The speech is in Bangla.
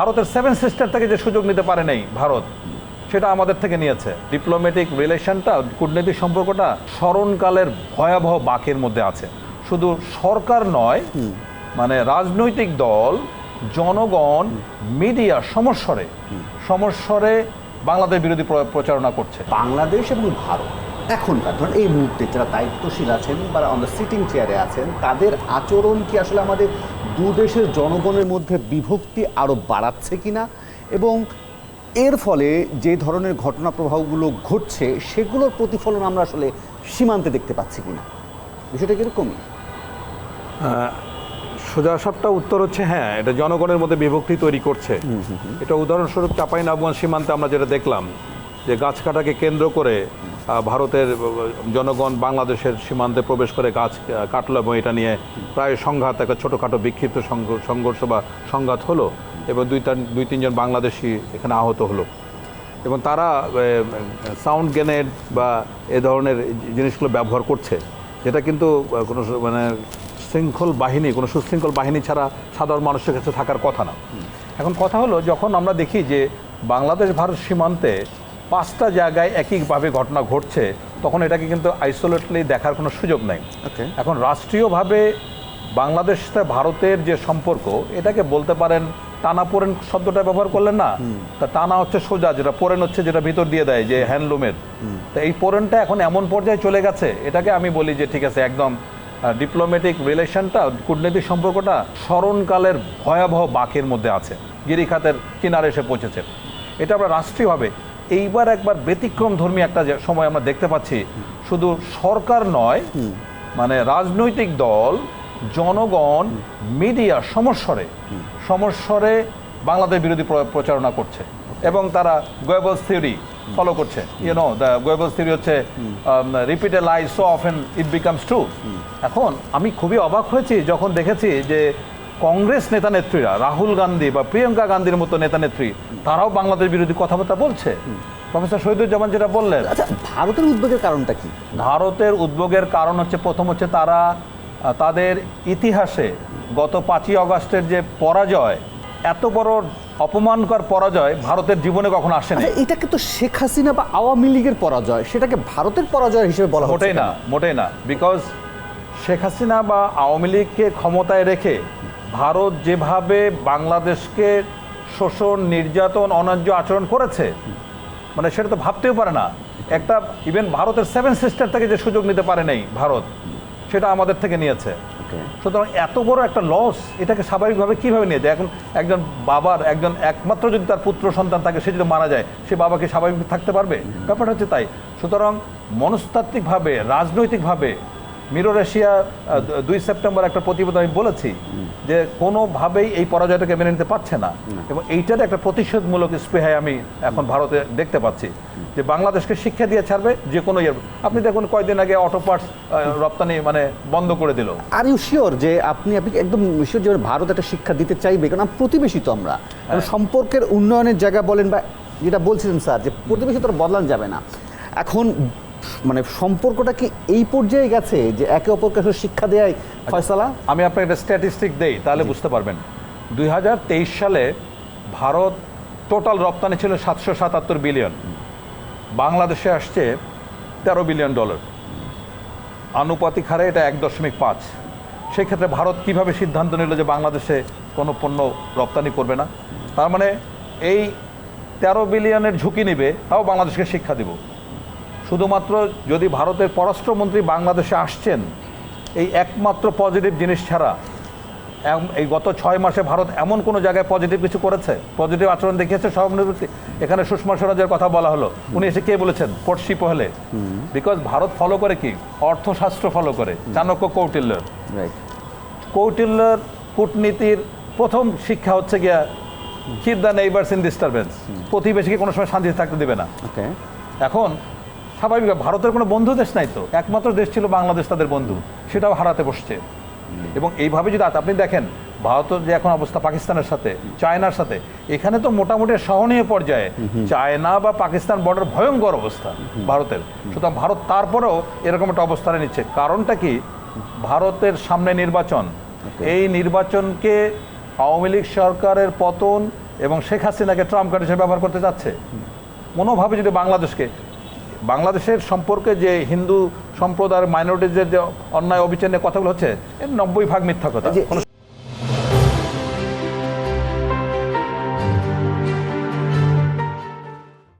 ভারতের সেভেন সিস্টার থেকে যে সুযোগ নিতে পারে নাই ভারত, সেটা আমাদের থেকে নিয়েছে। ডিপ্লোম্যাটিক রিলেশনটা, কূটনৈতিক সম্পর্কটা স্মরণকালের ভয়াবহ বাঁকের মধ্যে আছে। শুধু সরকার নয়, মানে রাজনৈতিক দল, জনগণ, মিডিয়া সমস্বরে বাংলাদেশ বিরোধী প্রচারণা করছে। বাংলাদেশ এবং ভারত এখনকার ধরুন এই মুহূর্তে যারা দায়িত্বশীল আছেন বা অন দ্য সিটিং চেয়ারে আছেন, তাদের আচরণ কি আসলে আমাদের দু দেশের জনগণের মধ্যে বিভক্তি আরও বাড়াচ্ছে কিনা, এবং এর ফলে যে ধরনের ঘটনা প্রবাহগুলো ঘটছে সেগুলোর প্রতিফলন আমরা আসলে সীমান্তে দেখতে পাচ্ছি কিনা, বিষয়টা কিরকমই? সোজা সাপটা উত্তর হচ্ছে হ্যাঁ, এটা জনগণের মধ্যে বিভক্তি তৈরি করছে। এটা উদাহরণস্বরূপ চাঁপাইনবাবগঞ্জ সীমান্তে আমরা যেটা দেখলাম, যে গাছ কাটাকে কেন্দ্র করে ভারতের জনগণ বাংলাদেশের সীমান্তে প্রবেশ করে গাছ কাটলো, এবং এটা নিয়ে প্রায় সংঘাত, একটা ছোটোখাটো বিক্ষিপ্ত সংঘর্ষ বা সংঘাত হলো, এবং দুই তিনজন বাংলাদেশি এখানে আহত হলো। এবং তারা সাউন্ড গ্রেনেড বা এ ধরনের জিনিসগুলো ব্যবহার করছে, যেটা কিন্তু কোনো কোনো সুশৃঙ্খল বাহিনী ছাড়া সাধারণ মানুষের কাছে থাকার কথা না। এখন কথা হলো, যখন আমরা দেখি যে বাংলাদেশ ভারত সীমান্তে 5টা জায়গায় একইভাবে ঘটনা ঘটছে, তখন এটাকে কিন্তু আইসোলেটলি দেখার কোনো সুযোগ নাই। এখন রাষ্ট্রীয়ভাবে বাংলাদেশ ভারতের যে সম্পর্ক, এটাকে বলতে পারেন টানাপোড়েন শব্দটা ব্যবহার করলেন না, তা টানা হচ্ছে সোজা, যেটা পোড়েন হচ্ছে যেটা ভিতর দিয়ে দেয়, যে হ্যান্ডলুমের। তো এই পোড়েনটা এখন এমন পর্যায়ে চলে গেছে, এটাকে আমি বলি যে ঠিক আছে, একদম ডিপ্লোম্যাটিক রিলেশনটা, কূটনৈতিক সম্পর্কটা স্মরণকালের ভয়াবহ বাঁকের মধ্যে আছে, গিরিখাতের কিনারে এসে পৌঁছেছে। এটা আমরা রাষ্ট্রীয়ভাবে এইবার একবার ব্যতিক্রম ধর্মী একটা সময় আমরা দেখতে পাচ্ছি। শুধু সরকার নয়, মানে রাজনৈতিক দল, জনগণ, মিডিয়া সমস্বরে বাংলাদেশ বিরোধী প্রচারণা করছে, এবং তারা গোয়েবলস থিওরি ফলো করছে। দ্য গোয়েবলস থিওরি হচ্ছে repeat A lie so often it becomes true. এখন আমি খুবই অবাক হয়েছি যখন দেখেছি যে কংগ্রেস নেতা নেত্রীরা, রাহুল গান্ধী বা প্রিয়াঙ্কা গান্ধীর মতো নেতা নেত্রী, তারাও বাংলাদেশ বিরোধী কথাবার্তা বলছে। প্রফেসর শহীদুজ্জামান যেটা বললেন, আচ্ছা, ভারতের উদ্বেগের কারণটা কি? ভারতের উদ্বেগের কারণ হচ্ছে, প্রথম হচ্ছে তারা তাদের ইতিহাসে গত 5ই আগস্টের যে পরাজয়, এত বড় অপমানকর পরাজয় ভারতের জীবনে কখনো আসেনি। এটাকে তো শেখ হাসিনা বা আওয়ামী লীগের পরাজয়, সেটাকে ভারতের পরাজয় হিসেবে বলা হচ্ছে মোটেই না। বিকজ শেখ হাসিনা বা আওয়ামী লীগকে ক্ষমতায় রেখে ভারত যেভাবে বাংলাদেশকে শোষণ, নির্যাতন, অন্যায্য আচরণ করেছে, মানে সেটা তো ভাবতেও পারে না। একটা ইভেন ভারতের সেভেন সিস্টার থেকে যে সুযোগ নিতে পারে নাই ভারত, সেটা আমাদের থেকে নিয়েছে। সুতরাং এত বড় একটা লস, এটাকে স্বাভাবিকভাবে কীভাবে নিয়ে যায়? এখন একজন বাবার একমাত্র যদি তার পুত্র সন্তান থাকে, সে যদি মারা যায়, সে বাবাকে স্বাভাবিক থাকতে পারবে? ব্যাপারটা হচ্ছে তাই। সুতরাং মনস্তাত্ত্বিকভাবে, রাজনৈতিকভাবে, মিরর এশিয়া 2 সেপ্টেম্বর একটা প্রতিবেদন আমি বলেছি যে কোনোভাবেই এই পরাজয়টাকে মেনে নিতে পারছে না, এবং এইটার একটা প্রতিশোধমূলক স্পৃহায় আমি এখন ভারতে দেখতে পাচ্ছি, যে বাংলাদেশকে শিক্ষা দিয়ে ছাড়বে যে কোনো ইয়ে। আপনি দেখুন কয়েকদিন আগে অটো পার্টস রপ্তানি মানে বন্ধ করে দিল। আর ইউ শিওর যে আপনি একদম শিওর যে ভারত একটা শিক্ষা দিতে চাইবে? কারণ প্রতিবেশী তো আমরা, সম্পর্কের উন্নয়নের জায়গা বলেন বা যেটা বলছিলেন স্যার, যে প্রতিবেশী তো বদলানো যাবে না। এখন মানে সম্পর্কটা কি এই পর্যায়ে গেছে যে একে অপরকে শিক্ষা দেয় ফয়সালা? আমি আপনাকে একটা স্ট্যাটিস্টিক দেই, তাহলে বুঝতে পারবেন। 2023 সালে ভারত টোটাল রপ্তানি ছিল $777 বিলিয়ন, বাংলাদেশে আসছে $13 বিলিয়ন। আনুপাতিক হারে এটা 1.5। সেক্ষেত্রে ভারত কিভাবে সিদ্ধান্ত নিল যে বাংলাদেশে কোনো পণ্য রপ্তানি করবে না? তার মানে এই 13 বিলিয়নের ঝুঁকি নেবে, তাও বাংলাদেশকে শিক্ষা দিব। শুধুমাত্র যদি ভারতের পররাষ্ট্রমন্ত্রী বাংলাদেশে আসছেন, এই একমাত্র পজিটিভ জিনিস ছাড়া এই গত 6 মাসে ভারত এমন কোনো জায়গায় পজিটিভ কিছু করেছে, পজিটিভ আচরণ দেখিয়েছে সহানুভূতি? এখানে সুষমা স্বরাজের কথা বলা হলো, উনি এসে কে বলেছেন? পড়শি পহলে। বিকজ ভারত ফলো করে কি? অর্থশাস্ত্র ফলো করে, চাণক্য কৌটিল্যের কূটনীতির প্রথম শিক্ষা হচ্ছে গিয়া keep the neighbours in disturbance, প্রতিবেশীকে কোনো সময় শান্তিতে থাকতে দেবে না। এখন স্বাভাবিক, ভারতের কোনো বন্ধু দেশ নাই তো, একমাত্র দেশ ছিল বাংলাদেশ তাদের বন্ধু, সেটাও হারাতে বসছে। এবং এইভাবে যদি আপনি দেখেন ভারতের যে এখন অবস্থা পাকিস্তানের সাথে, চায়নার সাথে, এখানে তো মোটামুটি সহনীয় পর্যায়ে, চায়না বা পাকিস্তান বর্ডার ভয়ঙ্কর অবস্থা ভারতের। সুতরাং ভারত তারপরেও এরকম একটা অবস্থানে নিচ্ছে। কারণটা কি? ভারতের সামনে নির্বাচন, এই নির্বাচনকে আওয়ামী লীগ সরকারের পতন এবং শেখ হাসিনাকে ট্রাম্প কার্ড হিসেবে ব্যবহার করতে যাচ্ছে? কোনোভাবে যদি বাংলাদেশের সম্পর্কে যে হিন্দু সম্প্রদায়ের মাইনরিটিজের যে অন্যায় অবিচার নিয়ে কথাগুলো হচ্ছে এর 90% মিথ্যা কথা। যে কোনো